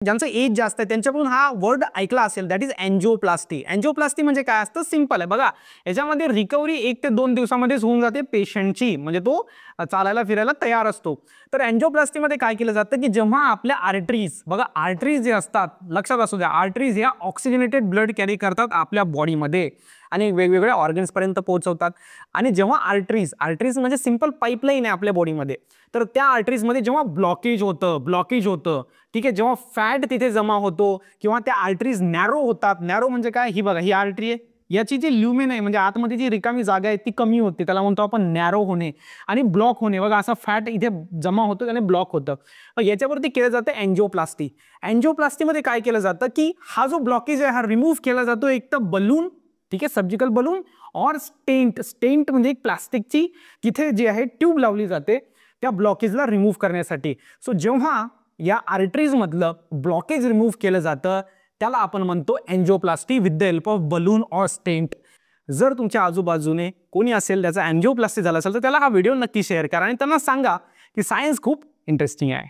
ज्यांचं एज जास्त आहे त्यांच्याकडून हा वर्ड ऐकला असेल, दॅट इज अँजिओप्लास्टी. अँजिओप्लास्टी म्हणजे काय असतं? सिंपल आहे बघा, याच्यामध्ये रिकव्हरी 1 ते 2 दिवसामध्येच होऊन जाते पेशंटची, म्हणजे तो चालायला फिरायला तयार असतो. तर अँजिओप्लास्टीमध्ये काय केलं जातं की जेव्हा आपल्या आर्टरीज, बघा आर्टरीज जे असतात, लक्षात असू द्या, आर्टरीज ह्या ऑक्सिजनेटेड ब्लड कॅरी करतात आपल्या बॉडीमध्ये आणि वेगवेगळ्या ऑर्गन्स पर्यंत पोहोचवतात. आणि जेव्हा आर्टरीज म्हणजे सिंपल पाईपलाईन आहे आपल्या बॉडीमध्ये, तर त्या आर्टरीजमध्ये जेव्हा ब्लॉकेज होतं, ठीक आहे, जेव्हा फॅट तिथे जमा होतो किंवा त्या आर्टरीज नॅरो होतात. नॅरो म्हणजे काय? ही बघा, ही आर्टरी आहे, याची जी ल्युमेन आहे म्हणजे आतमध्ये जी रिकामी जागा आहे ती कमी होते, त्याला म्हणतो आपण नॅरो होणे. आणि ब्लॉक होणे, बघा असा फॅट इथे जमा होतो आणि ब्लॉक होतं. याच्यावरती केलं जातं अँजिओप्लास्टी. अँजिओप्लास्टीमध्ये काय केलं जातं की हा जो ब्लॉकेज आहे हा रिमूव्ह केला जातो, एक तर बलून, ठीक आहे, सर्जिकल बलून, और स्टेंट म्हणजे एक प्लास्टिकची तिथे जी आहे ट्यूब लावली जाते त्या ब्लॉकेजला रिमूव्ह करण्यासाठी. सो जेव्हा या आर्टरीज मधलं ब्लॉकेज रिमूव्ह केलं जातं त्याला आपण म्हणतो angioplasty with the help of balloon और स्टेंट. जर तुमच्या आजूबाजूने कोणी असेल त्याचा अँजिओप्लास्टी झाला असेल तर त्याला हा व्हिडिओ नक्की शेअर करा आणि त्यांना सांगा की सायन्स खूप इंटरेस्टिंग आहे.